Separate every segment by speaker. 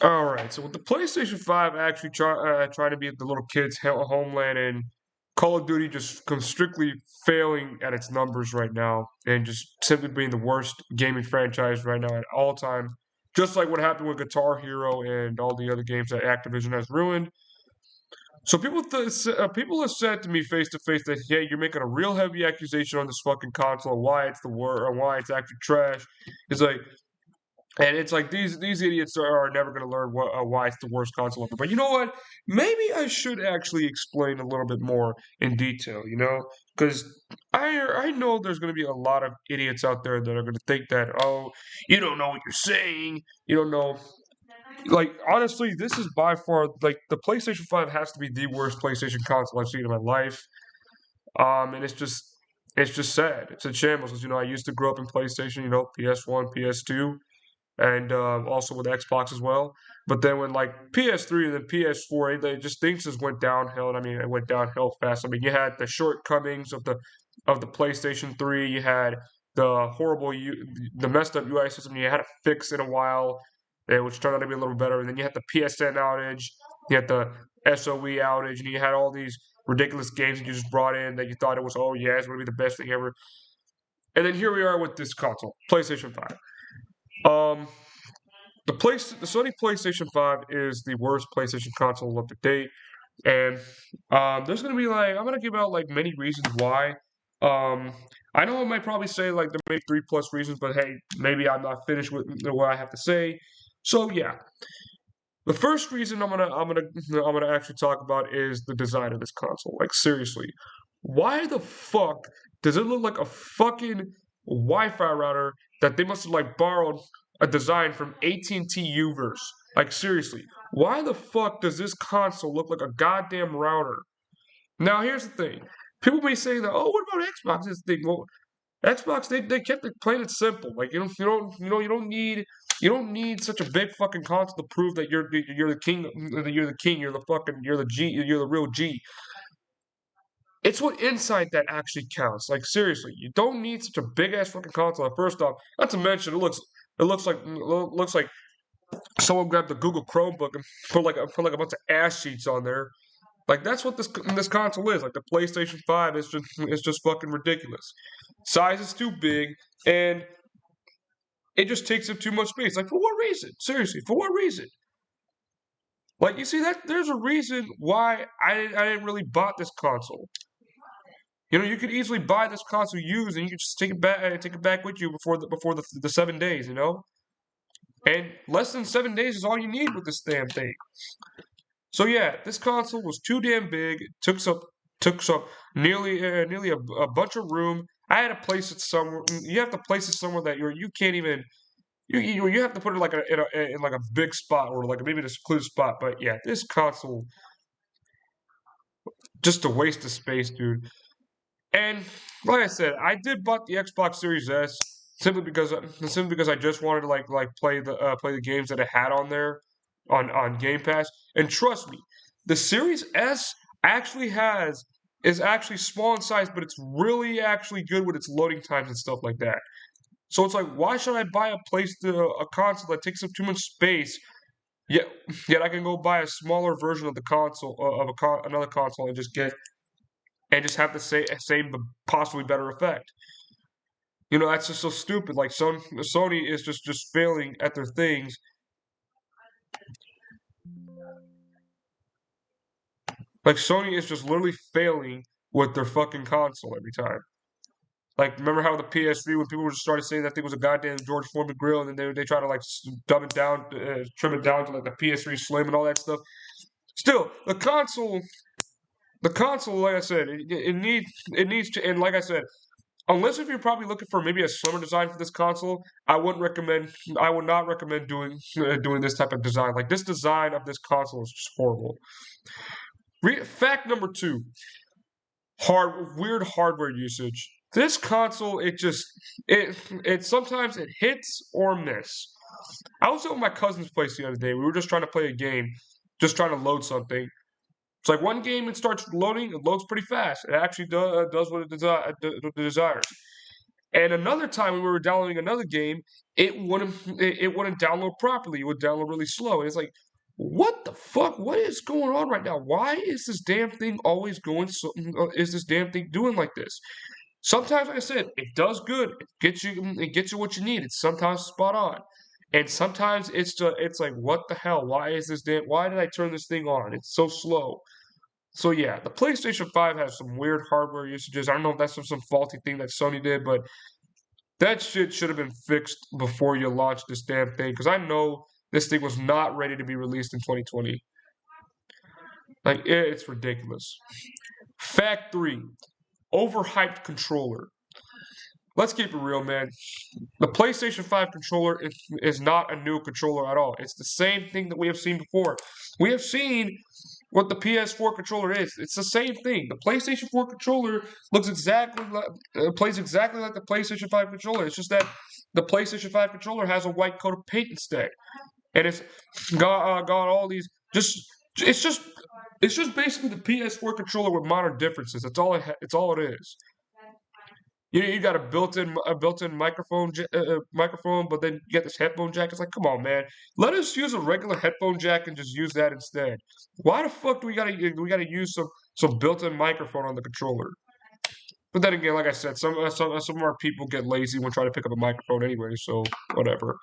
Speaker 1: All right, so with the PlayStation 5 actually trying to be the little kids' homeland, and Call of Duty just strictly failing at its numbers right now, and just simply being the worst gaming franchise right now at all time, just like what happened with Guitar Hero and all the other games that Activision has ruined. So people have said to me face to face that, hey, you're making a real heavy accusation on this fucking console, and why it's the word, or why it's actually trash. It's like, and it's like these idiots are never going to learn why it's the worst console ever. But you know what? Maybe I should actually explain a little bit more in detail. Because I know there's going to be a lot of idiots out there that are going to think that, oh, you don't know what you're saying. You don't know. Like, honestly, this is by far, like, the PlayStation 5 has to be the worst PlayStation console I've seen in my life. And it's just sad. It's a shambles. Because I used to grow up in PlayStation. PS1, PS2, and also with Xbox as well. But then when like PS3 and then PS4, things just went downhill. And I mean, it went downhill fast. I mean, you had the shortcomings of the PlayStation 3. You had the messed up UI system. You had to fix in a while, which turned out to be a little better. And then you had the PSN outage. You had the SOE outage, and you had all these ridiculous games that you just brought in that you thought it was, oh yeah, it's going to be the best thing ever. And then here we are with this console, PlayStation 5. Um, the Sony PlayStation 5 is the worst PlayStation console up to date, and there's gonna be I'm gonna give out like many reasons why. Um, I know I might probably say like there may be 3+ reasons, but hey, maybe I'm not finished with what I have to say. So yeah, the first reason I'm gonna actually talk about is the design of this console. Like seriously, why the fuck does it look like a fucking Wi-Fi router that they must have like borrowed a design from AT&T Uverse? Like seriously, why the fuck does this console look like a goddamn router? Now here's the thing. People may say that, oh, what about Xbox? This thing. Well, Xbox they kept it plain and simple. Like you don't need such a big fucking console to prove that you're the king. That you're the king. You're the G. You're the real G. It's what inside that actually counts. Like seriously, you don't need such a big ass fucking console. First off, not to mention it looks like someone grabbed the Google Chromebook and put like a bunch of ass sheets on there. Like that's what this console is. Like the PlayStation 5 is just fucking ridiculous. Size is too big, and it just takes up too much space. Like for what reason? Seriously, for what reason? Like you see that there's a reason why I didn't really bought this console. You could easily buy this console used, and you could just take it back with you before the 7 days. And less than 7 days is all you need with this damn thing. So yeah, this console was too damn big. Took up nearly a bunch of room. I had to place it somewhere. You have to place it somewhere that you can't even. You have to put it like in like a big spot, or like maybe a secluded spot. But yeah, this console just a waste of space, dude. And like I said, I did bought the Xbox Series S simply because I just wanted to like play the games that it had on there on Game Pass. And trust me, the Series S actually has is actually small in size, but it's really actually good with its loading times and stuff like that. So it's like, why should I buy a console that takes up too much space? Yet, yet I can go buy a smaller version of the console another console and just have the same but possibly better effect. That's just so stupid. Like Sony is just failing at their things. Like Sony is just literally failing with their fucking console every time. Like remember how the PS3 when people just started saying that thing was a goddamn George Foreman grill, and then they try to like dumb it down, trim it down to like the PS3 Slim and all that stuff. Still, the console, like I said, it needs to, and like I said, unless if you're probably looking for maybe a slimmer design for this console, I would not recommend doing this type of design. Like this design of this console is just horrible. Fact number two: weird hardware usage. This console, it sometimes it hits or miss. I was at my cousin's place the other day. We were just trying to play a game, just trying to load something. It's like one game, it starts loading, it loads pretty fast. It actually does what it desires. And another time when we were downloading another game, it wouldn't download properly. It would download really slow. And it's like, what the fuck? What is going on right now? Why is this damn thing always going so? Is this damn thing doing like this? Sometimes, like I said, it does good. It gets you what you need. It's sometimes spot on, and sometimes it's like, what the hell? Why is this damn? Why did I turn this thing on? It's so slow. So yeah, the PlayStation 5 has some weird hardware usages. I don't know if that's some faulty thing that Sony did, but that shit should have been fixed before you launched this damn thing. Because I know this thing was not ready to be released in 2020. Like, it's ridiculous. Fact 3, overhyped controller. Let's keep it real, man. The PlayStation 5 controller is not a new controller at all. It's the same thing that we have seen before. We have seen what the PS4 controller is. It's the same thing. The PlayStation 4 controller plays exactly like the PlayStation 5 controller. It's just that the PlayStation 5 controller has a white coat of paint instead, and it's got all these just. It's just it's just basically the PS4 controller with minor differences. It's all it is. You got a built-in microphone, but then you get this headphone jack. It's like, come on, man. Let us use a regular headphone jack and just use that instead. Why the fuck do we gotta use some built-in microphone on the controller? But then again, like I said, some of our people get lazy when trying to pick up a microphone anyway. So whatever.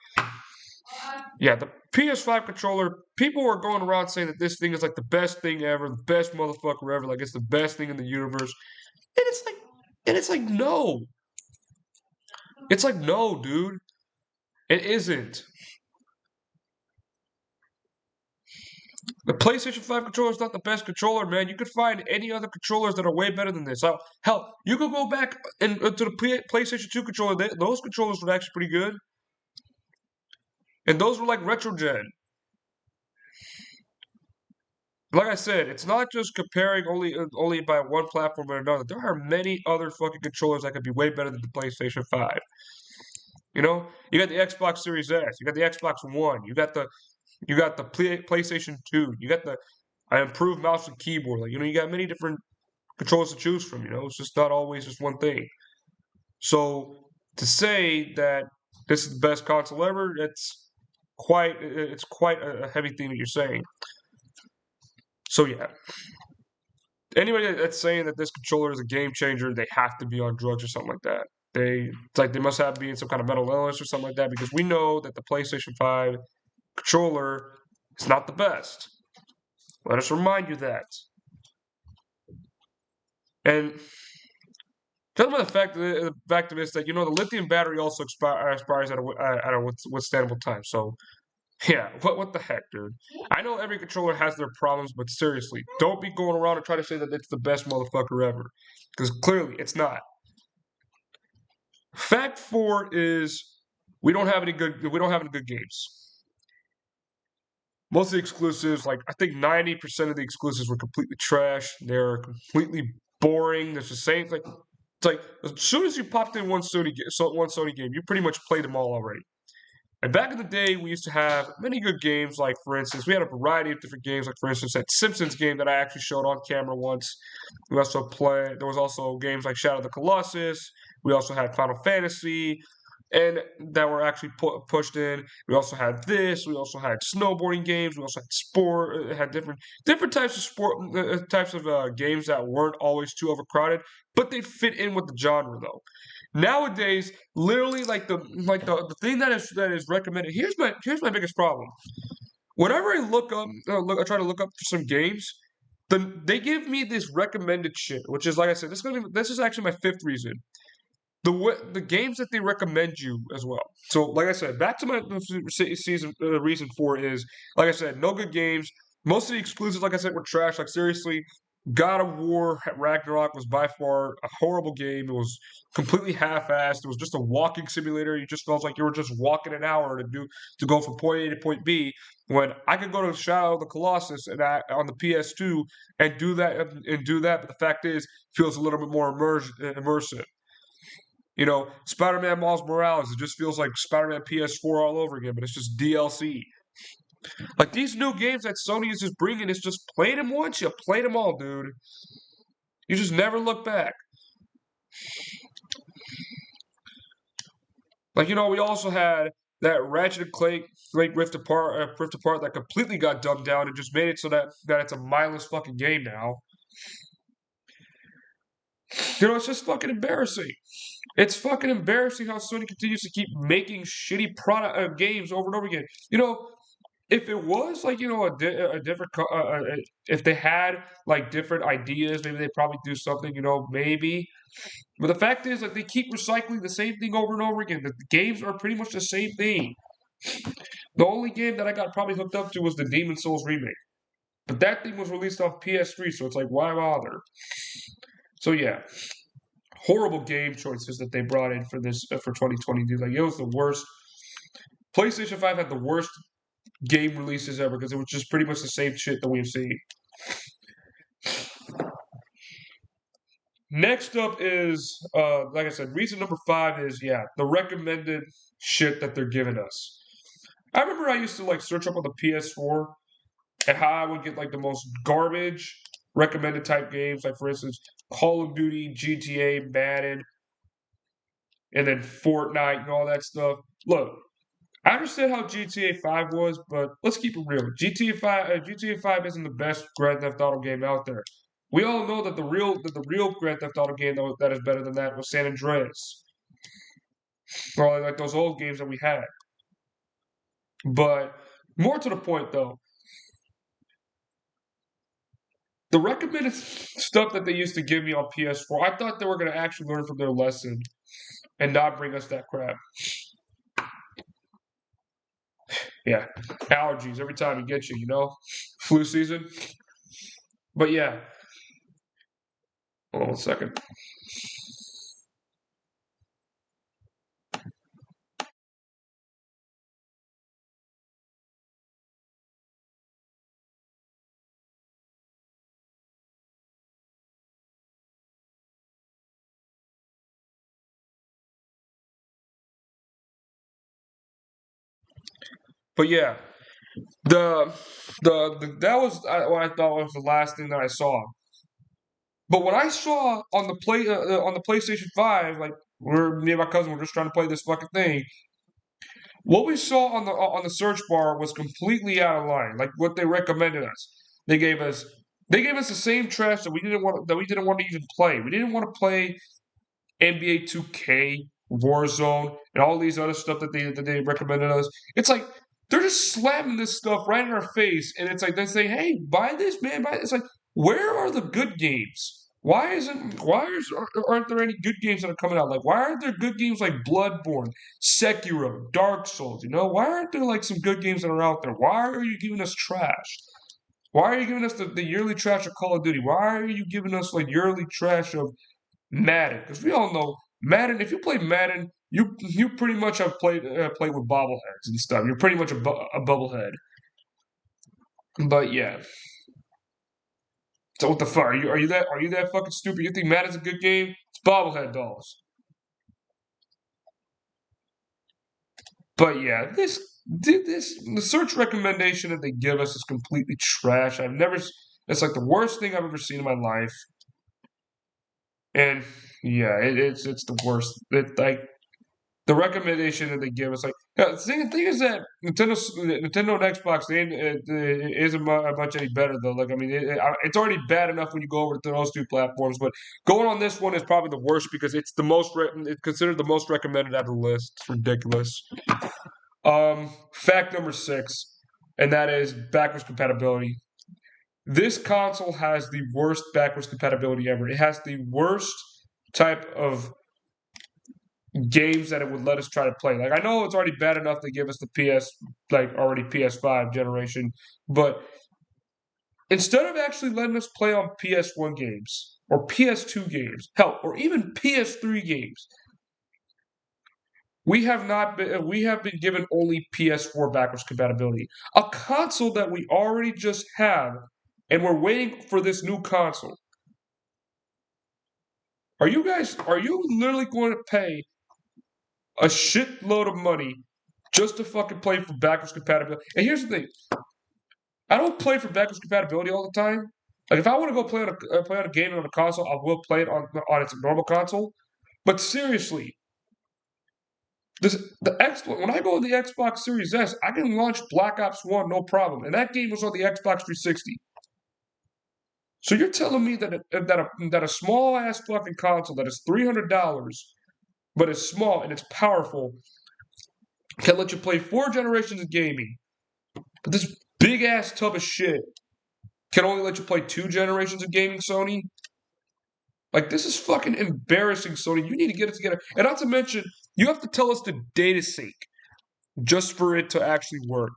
Speaker 1: Yeah, the PS5 controller. People were going around saying that this thing is like the best thing ever, the best motherfucker ever. Like it's the best thing in the universe. And it's like no. It's like no, dude. It isn't. The PlayStation 5 controller is not the best controller, man. You could find any other controllers that are way better than this. Hell, you could go back to the PlayStation 2 controller. Those controllers were actually pretty good. And those were like retro gen. Like I said, it's not just comparing only by one platform or another. There are many other fucking controllers that could be way better than the PlayStation 5. You got the Xbox Series S, you got the Xbox One, you got the PlayStation 2, you got the improved mouse and keyboard. Like, you got many different controllers to choose from. It's just not always just one thing. So to say that this is the best console ever, it's quite a heavy thing that you're saying. So yeah, anybody that's saying that this controller is a game changer, they have to be on drugs or something like that. It's like they must have be in some kind of mental illness or something like that, because we know that the PlayStation 5 controller is not the best. Let us remind you that. And just by the fact of it is that the lithium battery also expires at a withstandable time. So yeah, what the heck, dude? I know every controller has their problems, but seriously, don't be going around and trying to say that it's the best motherfucker ever, because clearly it's not. Fact 4 is we don't have any good games. Most of the exclusives, like I think 90% of the exclusives were completely trash. They're completely boring. There's the same thing. It's like as soon as you popped in one Sony game, you pretty much played them all already. And back in the day, we used to have many good games. Like, for instance, we had a variety of different games. Like, for instance, that Simpsons game that I actually showed on camera once. There was also games like Shadow of the Colossus. We also had Final Fantasy, and that were actually pushed in. We also had this. We also had snowboarding games. We also had sport. Had different types of games that weren't always too overcrowded, but they fit in with the genre though. Nowadays, literally, the thing that is recommended. Here's my biggest problem. Whenever I try to look up for some games. They give me this recommended shit, which is like I said. This is actually my fifth reason. The games that they recommend you as well. So, like I said, back to my reason for is like I said, no good games. Most of the exclusives, like I said, were trash. Like seriously, God of War Ragnarok was by far a horrible game. It was completely half-assed. It was just a walking simulator. You just felt like you were just walking an hour to go from point A to point B. When I could go to Shadow of the Colossus on the PS2 and do that, but the fact is, it feels a little bit more immersive. Spider-Man Miles Morales, it just feels like Spider-Man PS4 all over again, but it's just DLC. Like these new games that Sony is just bringing, it's just play them once, you played them all, dude. You just never look back. Like, we also had that Ratchet and Clank Rift Apart that completely got dumbed down and just made it so that it's a mindless fucking game now. It's just fucking embarrassing. It's fucking embarrassing how Sony continues to keep making shitty product games over and over again. If it was like a different if they had like different ideas, maybe they probably do something. Maybe. But the fact is that they keep recycling the same thing over and over again. The games are pretty much the same thing. The only game that I got probably hooked up to was the Demon Souls remake. But that thing was released off PS3, so it's like, why bother? So yeah, horrible game choices that they brought in for this for 2022. Like it was the worst. PlayStation 5 had the worst game releases ever because it was just pretty much the same shit that we've seen. Next up is, like I said, reason number 5 is the recommended shit that they're giving us. I remember I used to like search up on the PS4 and how I would get like the most garbage recommended type games, like for instance, Call of Duty, GTA, Madden, and then Fortnite and all that stuff. Look, I understand how GTA 5 was, but let's keep it real. GTA 5 isn't the best Grand Theft Auto game out there. We all know that the real Grand Theft Auto game that is better than that was San Andreas, or like those old games that we had. But more to the point, though, the recommended stuff that they used to give me on PS4, I thought they were going to actually learn from their lesson and not bring us that crap. Yeah, allergies every time you get flu season. But yeah, hold on a second. But yeah, the that was what I thought was the last thing that I saw. But what I saw on the PlayStation 5, like me and my cousin were just trying to play this fucking thing. What we saw on the search bar was completely out of line. Like what they recommended us. They gave us they gave us the same trash that we didn't want to even play. We didn't want to play NBA 2K, Warzone, and all these other stuff that they recommended us. It's like they're just slamming this stuff right in our face, and it's like they say, "Hey, buy this, man, buy." It's like, where are the good games? Aren't there any good games that are coming out? Like, why aren't there good games like Bloodborne, Sekiro, Dark Souls? Why aren't there like some good games that are out there? Why are you giving us trash? Why are you giving us the yearly trash of Call of Duty? Why are you giving us like yearly trash of Madden? Because we all know Madden. If you play Madden, you pretty much have played with bobbleheads and stuff. You're pretty much a bubblehead. But yeah. So what the fuck? Are you that fucking stupid? You think Madden's a good game? It's bobblehead dolls. But yeah, the search recommendation that they give us is completely trash. It's like the worst thing I've ever seen in my life. And yeah, it's the worst. Like the recommendation that they give us, like the thing is that Nintendo and Xbox they isn't much any better though. Like I mean, it's already bad enough when you go over to those two platforms, but going on this one is probably the worst because it's it's considered the most recommended out of the list. It's ridiculous. Fact number 6, and that is backwards compatibility. This console has the worst backwards compatibility ever. It has the worst type of games that it would let us try to play. Like I know it's already bad enough they give us the PS5 generation, but instead of actually letting us play on PS1 games or PS2 games, hell, or even PS3 games, we have been given only PS4 backwards compatibility. A console that we already just have and we're waiting for this new console. Are you literally going to pay a shitload of money just to fucking play for backwards compatibility? And here's the thing: I don't play for backwards compatibility all the time. Like if I want to go play on a game on a console, I will play it on its normal console. But seriously, When I go to the Xbox Series S, I can launch Black Ops 1 no problem, and that game was on the Xbox 360. So you're telling me that a small ass fucking console that is $300, but it's small and it's powerful, can let you play 4 generations of gaming, but this big ass tub of shit can only let you play 2 generations of gaming, Sony? Like, this is fucking embarrassing, Sony. You need to get it together. And not to mention, you have to tell us the data sync just for it to actually work.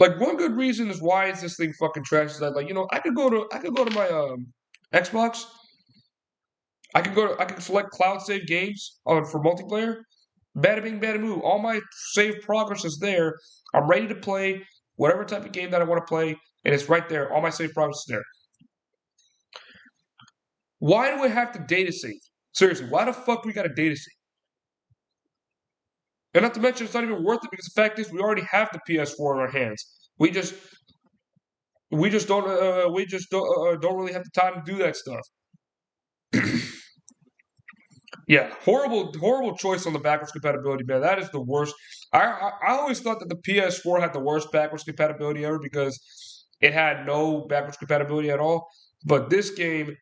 Speaker 1: Like, one good reason is why is this thing fucking trash is that, like, I could go to my Xbox. I can select cloud save games for multiplayer. Bada bing, bada moo. All my save progress is there. I'm ready to play whatever type of game that I want to play, and it's right there. All my save progress is there. Why do we have to data save? Seriously, why the fuck we got a data save? And not to mention, it's not even worth it because the fact is, we already have the PS4 in our hands. We just don't really have the time to do that stuff. Yeah, horrible choice on the backwards compatibility, man. That is the worst. I always thought that the PS4 had the worst backwards compatibility ever because it had no backwards compatibility at all. But this gaming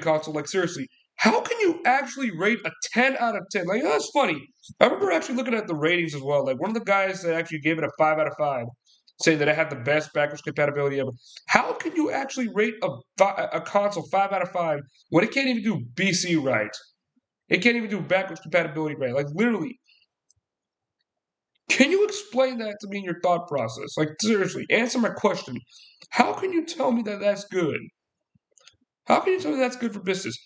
Speaker 1: console, like seriously, how can you actually rate a 10 out of 10? Like that's funny. I remember actually looking at the ratings as well. Like one of the guys that actually gave it a 5 out of 5, saying that it had the best backwards compatibility ever. How can you actually rate a console 5 out of 5 when it can't even do BC right? It can't even do backwards compatibility right. Like literally, can you explain that to me in your thought process? Like seriously, answer my question. How can you tell me that that's good? How can you tell me that's good for business?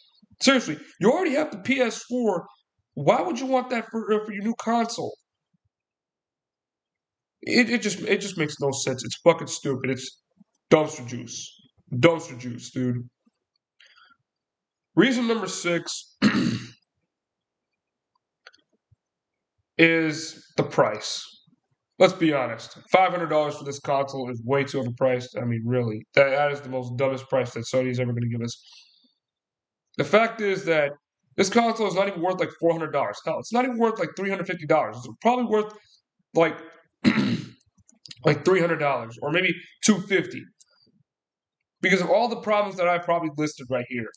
Speaker 1: Seriously, you already have the PS4. Why would you want that for your new console? It just makes no sense. It's fucking stupid. It's dumpster juice. Dumpster juice, dude. Reason number 6 is the price. Let's be honest. $500 for this console is way too overpriced. I mean, really, that is the most dumbest price that Sony's ever going to give us. The fact is that this console is not even worth like $400. Hell, it's not even worth like $350. It's probably worth like like $300 or maybe $250 because of all the problems that I probably listed right here.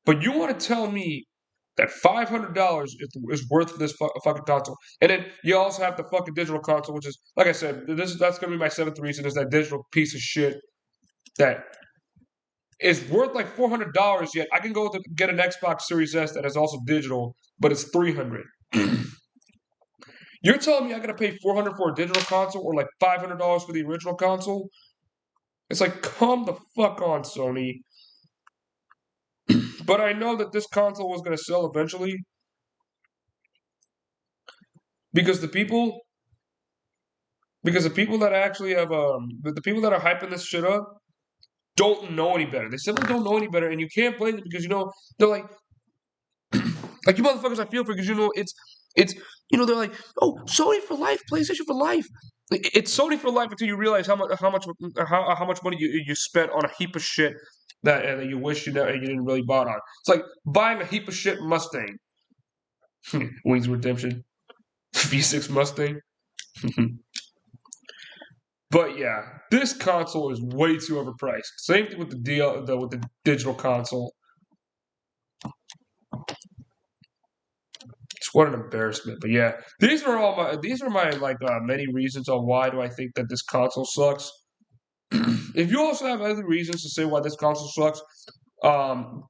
Speaker 1: But you want to tell me that $500 is worth this fucking console, and then you also have the fucking digital console, which is like I said, that's gonna be my 7th reason is that digital piece of shit that is worth like $400. Yet I can go get an Xbox Series S that is also digital, but it's $300. You're telling me I gotta pay $400 for a digital console or like $500 for the original console? It's like, come the fuck on, Sony. But I know that this console was gonna sell eventually because the people that actually have the people that are hyping this shit up don't know any better. They simply don't know any better, and you can't blame them because they're like you motherfuckers. I feel for because it's they're like, oh, Sony for life, PlayStation for life. It's Sony for life until you realize how much money you spent on a heap of shit that you wish you didn't really bought on. It's like buying a heap of shit Mustang, Wings Redemption, V6 Mustang. But yeah, this console is way too overpriced. Same thing with with the digital console. It's what an embarrassment. But yeah, these are my like many reasons on why do I think that this console sucks. If you also have other reasons to say why this console sucks,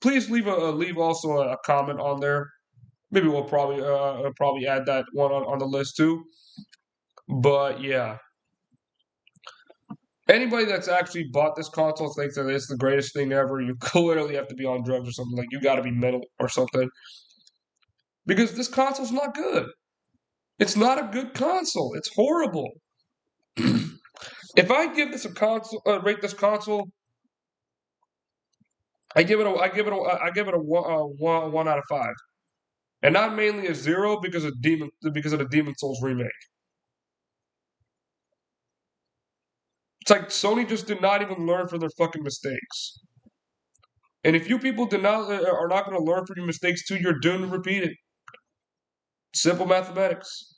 Speaker 1: please leave also a comment on there. Maybe we'll probably add that one on the list too. But yeah, anybody that's actually bought this console thinks that it's the greatest thing ever. You clearly have to be on drugs or something. Like you got to be mental or something because this console's not good. It's not a good console. It's horrible. If I give this a console, rate this console, I give it a one out of 5, and not mainly a 0 because of the Demon Souls remake. It's like Sony just did not even learn from their fucking mistakes. And if you people do not are not going to learn from your mistakes too, you're doomed to repeat it. Simple mathematics.